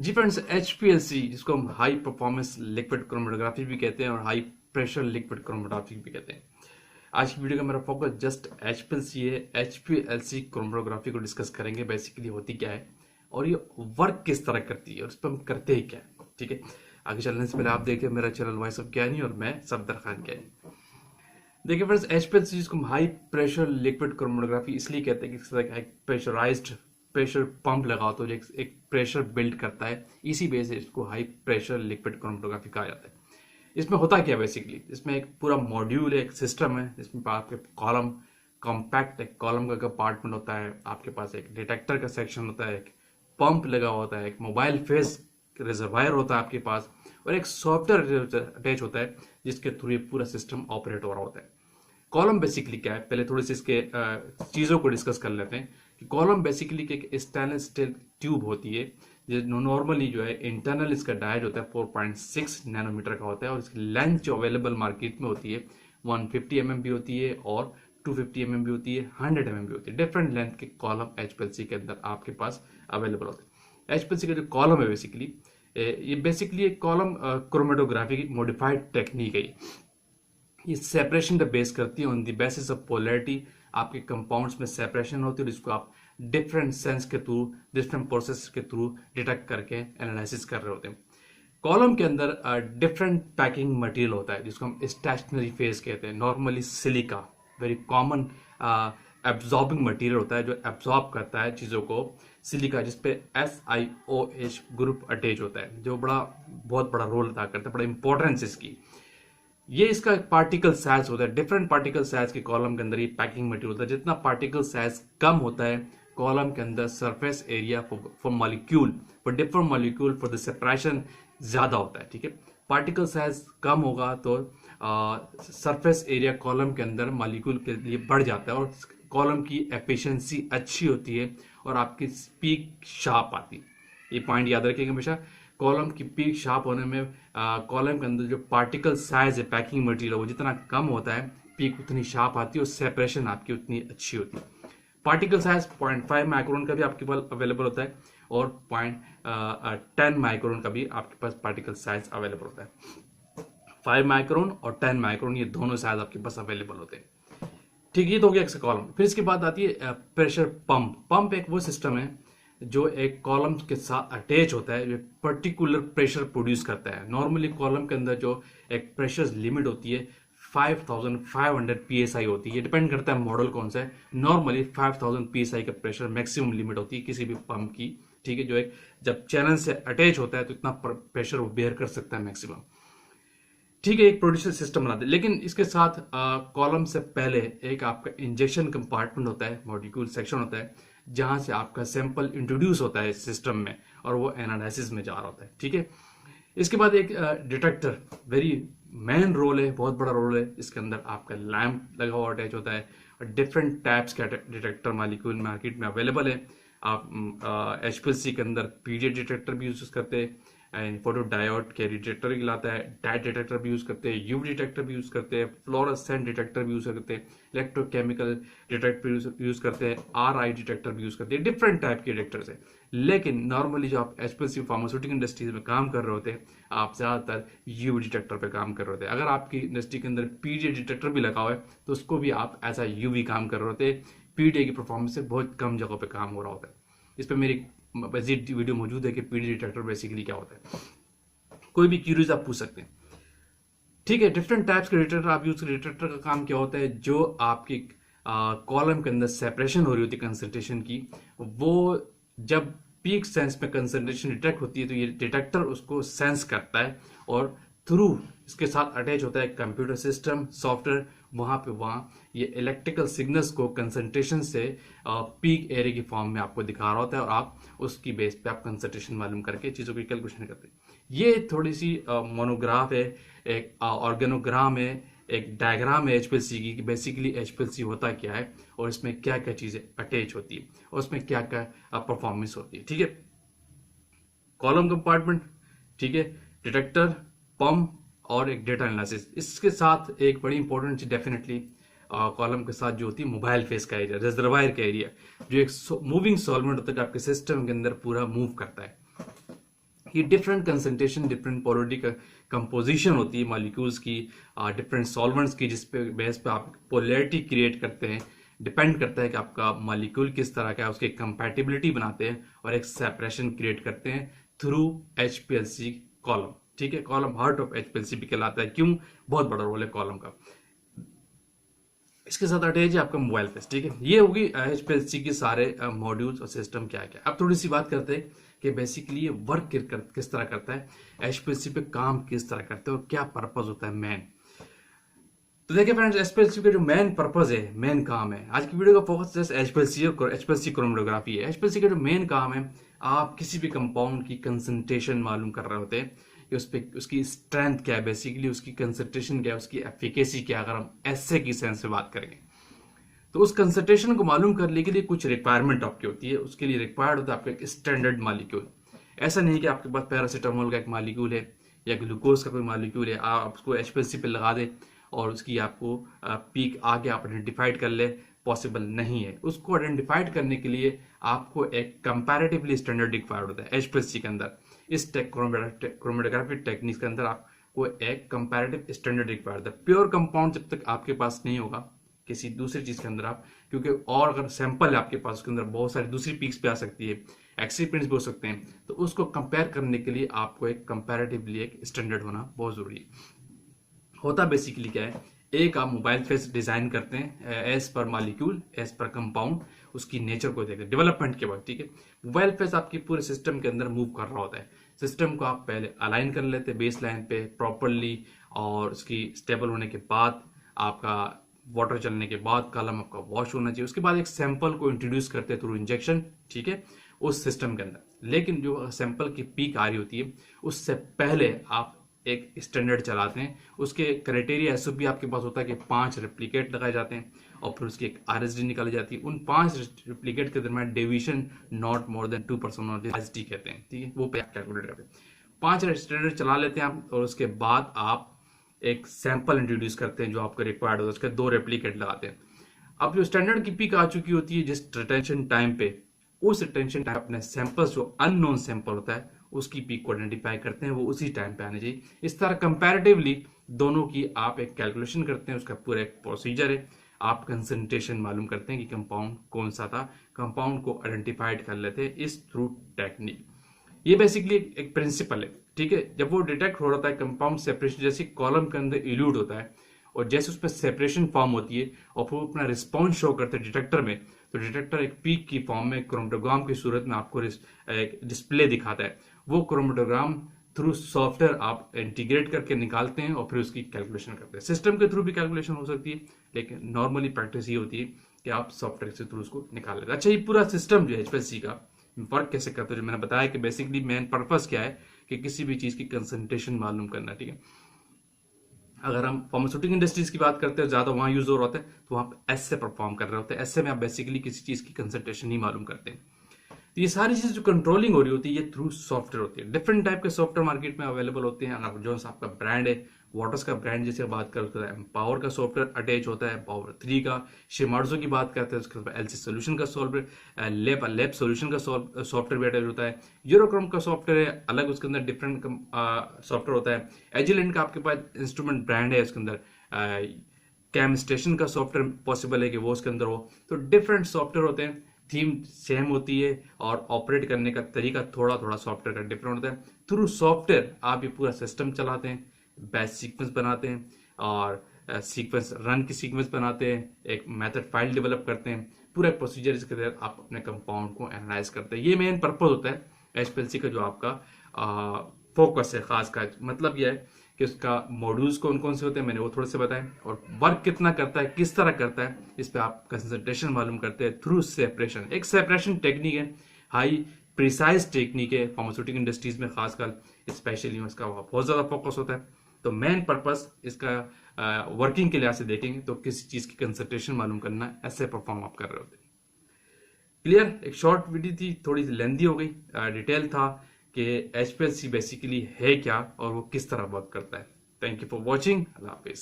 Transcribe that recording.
जी friends, HPLC जिसको हम high performance liquid chromatography भी कहते हैं और हाई प्रेशर लिक्विड क्रोमेटोग्राफी भी कहते हैं। आज की वीडियो का मेरा फोकस जस्ट HPLC है। HPLC क्रोमेटोग्राफी को डिस्कस करेंगे, बेसिकली होती क्या है और ये वर्क किस तरह करती है और इस पर हम करते ही क्या है। ठीक है, आगे चलने से पहले आप देखिए मेरा चैनल वॉइस ऑफ ज्ञानी और मैं सफदर खान ज्ञानी। देखिए फ्रेंड्स, HPLC जिसको हम हाई प्रेशर लिक्विड क्रोमेटोग्राफी इसलिए कहते हैं कि एक प्रेशराइज्ड प्रेशर पंप लगाओ तो एक प्रेशर बिल्ड करता है, इसी वजह से इसको हाई प्रेशर लिक्विड क्रोमेटोग्राफी कहा जाता है। इसमें होता क्या है बेसिकली, इसमें एक पूरा मॉड्यूल है, एक सिस्टम है जिसमें आपके कॉलम कॉम्पैक्ट एक कॉलम का कंपार्टमेंट होता है, आपके पास एक डिटेक्टर का सेक्शन होता है, एक पंप लगा होता है, एक मोबाइल फेस रिजर्वायर होता है आपके पास और एक सॉफ्टवेयर अटैच होता है जिसके थ्रू ये पूरा सिस्टम ऑपरेट हो रहा होता है। कॉलम बेसिकली क्या है, पहले थोड़ी सी इसके चीज़ों को डिस्कस कर लेते हैं कि कॉलम बेसिकली एक स्टेनलेस स्टील ट्यूब होती है जो नॉर्मली जो है इंटरनल इसका डायज होता है 4.6 नैनोमीटर का होता है और इसकी लेंथ जो अवेलेबल मार्केट में होती है 150 mm भी होती है और 250 mm भी होती है, 100 mm भी होती है। डिफरेंट लेंथ के कॉलम HPLC के अंदर आपके पास अवेलेबल होते हैं। HPLC का जो कॉलम है बेसिकली ये बेसिकली एक कॉलम क्रोमेटोग्राफी की मॉडिफाइड टेक्निक है। ये सेपरेशन का बेस करती है on the basis of polarity. आपके कंपाउंड्स में सेपरेशन होती है और इसको आप डिफरेंट सेंस के थ्रू डिफरेंट प्रोसेस के थ्रू डिटेक्ट करके एनालिसिस कर रहे होते हैं। कॉलम के अंदर डिफरेंट पैकिंग मटेरियल होता है जिसको हम स्टेशनरी फेज कहते हैं। Normally silica very common absorbing material होता है जो एब्जॉर्ब करता है चीज़ों को। सिलिका जिसपे SiOH ग्रुप अटैच होता है जो बहुत बड़ा रोल अदा करता है, बड़ा इंपॉर्टेंस इसकी। ये इसका पार्टिकल साइज होता है, डिफरेंट पार्टिकल साइज के कॉलम के अंदर ये पैकिंग मटेरियल होता है। जितना पार्टिकल साइज कम होता है कॉलम के अंदर surface area for molecule for different molecule for the separation ज्यादा होता है। ठीक है, पार्टिकल साइज कम होगा तो सरफेस एरिया कॉलम के अंदर मॉलिक्यूल के लिए बढ़ जाता है और कॉलम की एफिशिएंसी अच्छी होती है और आपकी पीक शार्प आती है। ये पॉइंट याद रखिएगा हमेशा। कॉलम की पीक शार्प होने में कॉलम के अंदर जो पार्टिकल साइज है पैकिंग मटेरियल वो जितना कम होता है पीक उतनी शार्प आती है और सेपरेशन आपकी उतनी अच्छी होती है। पार्टिकल साइज 0.5 माइक्रोन का भी आपके पास अवेलेबल होता है और 0.10 माइक्रोन का भी आपके पास पार्टिकल साइज अवेलेबल होता है। 5 माइक्रोन और 10 माइक्रोन ये दोनों साइज आपके पास अवेलेबल होते हैं। ठीक, ये तो हो गया एक कॉलम। फिर इसके बाद आती है प्रेशर पंप। पंप एक वो सिस्टम है जो एक कॉलम के साथ अटैच होता है जो पर्टिकुलर प्रेशर प्रोड्यूस करता है। नॉर्मली कॉलम के अंदर जो एक प्रेशर लिमिट होती है 5500 PSI होती है, डिपेंड करता है मॉडल कौन सा है। नॉर्मली 5000 PSI का प्रेशर मैक्सिमम लिमिट होती है किसी भी पंप की। ठीक है, जो एक जब चैनल से अटैच होता है तो इतना प्रेशर वो बेयर कर सकता है मैक्सिमम। ठीक है, एक प्रोड्यूसर सिस्टम बनाते हैं, लेकिन इसके साथ कॉलम से पहले एक आपका इंजेक्शन कंपार्टमेंट होता है, मॉलिक्यूल सेक्शन होता है जहां से आपका सैंपल इंट्रोड्यूस होता है सिस्टम में और वो एनालिसिस में जा रहा होता है। ठीक है, इसके बाद एक डिटेक्टर वेरी मेन रोल है, बहुत बड़ा रोल है। इसके अंदर आपका लैंप लगा हुआ अटैच होता है और डिफरेंट टाइप्स का डिटेक्टर मॉलिक्यूल मार्केट में अवेलेबल है। आप HPLC के अंदर पीडीए डिटेक्टर भी यूज करते हैं, फोटो डायोड के डिटेक्टर भी लाता है, डाइट डिटेक्टर भी यूज करते हैं, यूवी डिटेक्टर भी यूज करते हैं, फ्लोरोसेंट डिटेक्टर भी यूज करते हैं, इलेक्ट्रोकेमिकल डिटेक्टर यूज करते हैं, RI डिटेक्टर भी यूज करते हैं। डिफरेंट टाइप के डिटेक्टर्स है, लेकिन नॉर्मली जो आप HPLC फार्मास्यूटिकल इंडस्ट्रीज में काम कर रहे होते हैं आप ज्यादातर यूवी डिटेक्टर पे काम कर रहे होते हैं। अगर आपकी इंडस्ट्री के अंदर पीडीए डिटेक्टर भी लगा हुआ है तो उसको भी आप ऐसा यूवी काम कर रहे होते हैं। पीडीए की परफॉर्मेंस से बहुत कम जगहों पे काम हो रहा होता है। इस पर मेरी वीडियो मौजूद है कि पीडीए डिटेक्टर बेसिकली क्या होता है, कोई भी क्यूरीज आप पूछ सकते हैं। ठीक है, डिफरेंट टाइप्स के डिटेक्टर आप यूज। डिटेक्टर का काम क्या होता है, जो आपकी कॉलम के अंदर सेपरेशन हो रही होती है कंसंट्रेशन की, वो जब पीक सेंस में कंसंट्रेशन डिटेक्ट होती है तो ये डिटेक्टर उसको सेंस करता है और थ्रू इसके साथ अटैच होता है कंप्यूटर सिस्टम सॉफ्टवेयर। वहां ये इलेक्ट्रिकल सिग्नल्स को कंसंट्रेशन से पीक एरिया की फॉर्म में आपको दिखा रहा होता है और आप उसकी बेस पे आप कंसंट्रेशन मालूम करके चीज़ों की कैलकुलेशन करते हैं। ये थोड़ी सी मोनोग्राफ है, एक ऑर्गेनोग्राम है, एक डायग्राम है HPLC की कि बेसिकली HPLC होता क्या है और इसमें क्या क्या चीज़ें अटैच होती है और उसमें क्या क्या परफॉर्मेंस होती है। ठीक है, कॉलम कंपार्टमेंट, ठीक है, डिटेक्टर, पंप और एक डेटा एनालिसिस। इसके साथ एक बड़ी इंपॉर्टेंट चीज डेफिनेटली कॉलम के साथ जो होती है मोबाइल फेस का एरिया, रिजर्वायर का एरिया, जो एक मूविंग सॉल्वेंट होता है जो आपके सिस्टम के अंदर पूरा मूव करता है। कि डिफरेंट कंसंट्रेशन, डिफरेंट पोलरिटी का कंपोजिशन होती है मॉलिक्यूल्स की, डिफरेंट सॉल्वेंट्स की, जिस पे बेस पे आप पोलैरिटी क्रिएट करते हैं। डिपेंड करता है कि आपका मॉलिक्यूल किस तरह का है, उसकी कंपैटिबिलिटी बनाते हैं और एक सेपरेशन क्रिएट करते हैं थ्रू HPLC कॉलम। ठीक है, कॉलम हार्ट ऑफ HPLC भी कहलाता है। क्यों? बहुत बड़ा रोल है कॉलम का। इसके साथ अटैच है आपका मोबाइल फेस। ठीक है, ये होगी HPLC के सारे मॉड्यूल्स और सिस्टम क्या क्या। अब थोड़ी सी बात करते हैं कि बेसिकली ये वर्क किस तरह करता है, HPLC पे काम किस तरह करते हैं और क्या पर्पज होता है मेन। तो देखिए फ्रेंड्स, HPLC का जो मेन पर्पज है, मेन काम है, आज की वीडियो का फोकस जस्ट HPLC क्रोमेटोग्राफी है। HPLC का जो मेन काम है, आप किसी भी कंपाउंड की कंसंट्रेशन मालूम कर रहे होते हैं कि उस पे उसकी स्ट्रेंथ क्या है, बेसिकली उसकी कंसंट्रेशन क्या है, उसकी एफिकेसी क्या है। अगर हम एसए की सेंस से बात करेंगे तो उस कंसंट्रेशन को मालूम करने के लिए कुछ रिक्वायरमेंट आपकी होती है। उसके लिए रिक्वायर्ड होता है आपका एक स्टैंडर्ड मॉलिक्यूल। ऐसा नहीं कि आपके पास पैरासीटामोल का एक मॉलिक्यूल है या ग्लूकोज का कोई मॉलिक्यूल है, आप उसको HPLC पे लगा दें और उसकी आपको पीक आगे आप आइडेंटिफाइड कर ले, पॉसिबल नहीं है। उसको आइडेंटिफाइड करने के लिए आपको एक कंपैरेटिवली स्टैंडर्ड रिक्वायर्ड होता है HPLC के अंदर। इस क्रोमेटोग्राफी टेक्निक्स के अंदर आपको एक कंपैरेटिव स्टैंडर्ड रिक्वायर्ड होता है। प्योर कंपाउंड जब तक आपके पास नहीं होगा किसी दूसरी चीज के अंदर आप, क्योंकि और अगर सैंपल है आपके पास, उसके अंदर बहुत सारी दूसरी पीक्स पे आ सकती है, एक्सीपेंट्स भी हो सकते हैं, तो उसको कंपेयर करने के लिए आपको एक कंपैरेटिवली एक स्टैंडर्ड होना बहुत जरूरी है। होता बेसिकली क्या है, एक आप मोबाइल फेस डिजाइन करते हैं as per molecule, as per compound, उसकी नेचर को देखते हैं डेवलपमेंट के बाद। ठीक है, मोबाइल फेस आपके पूरे सिस्टम के अंदर मूव कर रहा होता है। सिस्टम को आप पहले अलाइन कर लेते हैं बेस लाइन पे प्रॉपरली, और उसकी स्टेबल होने के बाद, आपका वाटर चलने के बाद कॉलम आपका वॉश होना चाहिए। उसके बाद एक सैंपल को इंट्रोड्यूस करते हैं थ्रू इंजेक्शन, ठीक है, उस सिस्टम के अंदर। लेकिन जो सैंपल की पीक आ रही होती है उससे पहले आप एक स्टैंडर्ड चलाते हैं। उसके क्राइटेरिया एसओपी आपके पास होता है कि 5 रेप्लिकेट लगाए जाते हैं और फिर उसकी एक RSD निकाली जाती है। उन 5 रेप्लिकेट के दरमियान deviation not more than 2% RSD कहते हैं। ठीक है, वो पे आप कैलकुलेट करते हैं। 5 स्टैंडर्ड चला लेते हैं आप, और उसके बाद आप एक सैंपल इंट्रोड्यूस करते हैं जो आपको रिक्वायर्ड होता है, उसके 2 रेप्लिकेट लगाते हैं। अब जो स्टैंडर्ड की पीक आ चुकी होती है जिस रिटेंशन टाइम पे, उस रिटेंशन टाइम अपने सैंपल्स जो अननोन सैंपल होता है उसकी पीक को आइडेंटिफाई करते हैं, वो उसी टाइम पे आने चाहिए। इस तरह कंपैरेटिवली दोनों की आप एक कैलकुलेशन करते हैं, उसका पूरा एक प्रोसीजर है। आप कंसंट्रेशन मालूम करते हैं कि कंपाउंड कौन सा था, कंपाउंड को आइडेंटिफाइड कर लेते हैं इस थ्रू टेक्निक। ये बेसिकली एक प्रिंसिपल है। ठीक है, जब वो डिटेक्ट हो रहा है कंपाउंड सेपरेशन, जैसे कॉलम के अंदर इल्यूड होता है और जैसे उसमें सेपरेशन फॉर्म होती है और फिर अपना रिस्पॉन्स शो करते हैं डिटेक्टर में, तो डिटेक्टर एक पीक की फॉर्म में क्रोमेटोग्राम की सूरत में आपको डिस्प्ले दिखाता है। वो क्रोमेटोग्राम थ्रू सॉफ्टवेयर आप इंटीग्रेट करके निकालते हैं और फिर उसकी कैलकुलेशन करते हैं। सिस्टम के थ्रू भी कैलकुलेशन हो सकती है, लेकिन नॉर्मली प्रैक्टिस ये होती है कि आप सॉफ्टवेयर के थ्रू उसको निकाल लेते हैं। अच्छा, ये पूरा सिस्टम जो है HPLC का वर्क कैसे करते हैं, जो मैंने बताया कि बेसिकली मेन पर्पस क्या है कि किसी भी चीज की कंसंट्रेशन मालूम करना। ठीक है, अगर हम फार्मास्यूटिकल इंडस्ट्रीज की बात करते हैं, ज्यादा वहां यूज हो रहा होता है, तो वहां पे एसए परफॉर्म कर रहे होते हैं। एसए में आप बेसिकली किसी चीज की कंसंट्रेशन ही मालूम करते हैं। तो ये सारी चीज जो कंट्रोलिंग हो रही होती है ये थ्रू सॉफ्टवेयर होती है। डिफरेंट टाइप के सॉफ्टवेयर मार्केट में अवेलेबल होते हैं। अगर जो आपका ब्रांड है, वाटर्स का ब्रांड जैसे बात करते हैं, एम्पावर का सॉफ्टवेयर अटैच होता है, पावर 3 का, शिमार्जो की बात करते हैं, उसके बाद LC सोल्यूशन का सॉफ्टवेयर, लेब सोल्यूशन का सॉफ्टवेयर भी अटैच होता है। यूरोक्रॉम का सॉफ्टवेयर है अलग, उसके अंदर डिफरेंट सॉफ्टवेयर होता है। एजिलेंट का आपके पास इंस्ट्रूमेंट ब्रांड है, उसके अंदर कैम स्टेशन का सॉफ्टवेयर पॉसिबल है कि वो उसके अंदर हो। तो डिफरेंट सॉफ्टवेयर होते हैं, थीम सेम होती है और ऑपरेट करने का तरीका थोड़ा थोड़ा सॉफ्टवेयर का डिफरेंट होता है। थ्रू सॉफ्टवेयर आप ये पूरा सिस्टम चलाते हैं, बैच सीक्वेंस बनाते हैं और सीक्वेंस रन की सीक्वेंस बनाते हैं, एक मेथड फाइल डेवलप करते हैं, पूरा एक प्रोसीजर इसके तहत आप अपने कंपाउंड को एनालाइज करते हैं। ये मेन पर्पज होता है HPLC का, जो आपका फोकस है खास का। मतलब यह है कि उसका मॉड्यूल्स कौन कौन से होते हैं मैंने वो थोड़े से बताएं, और वर्क कितना करता है, किस तरह करता है, इस पे आप कंसंट्रेशन मालूम करते हैं थ्रू सेपरेशन। एक सेपरेशन टेक्निक है, हाई प्रिसाइज टेक्निक है, फार्मास्यूटिकल इंडस्ट्रीज में खासकर स्पेशली इसका बहुत ज्यादा फोकस होता है। तो मेन पर्पस इसका वर्किंग के लिहाज से देखेंगे तो किसी चीज की कंसंट्रेशन मालूम करना, ऐसे परफॉर्म आप कर रहे होते हैं। क्लियर, एक शॉर्ट वीडियो थी, थोड़ी सी लेंथी हो गई, डिटेल था कि HPLC बेसिकली है क्या और वो किस तरह वर्क करता है। Thank you for watching, Allah Hafiz.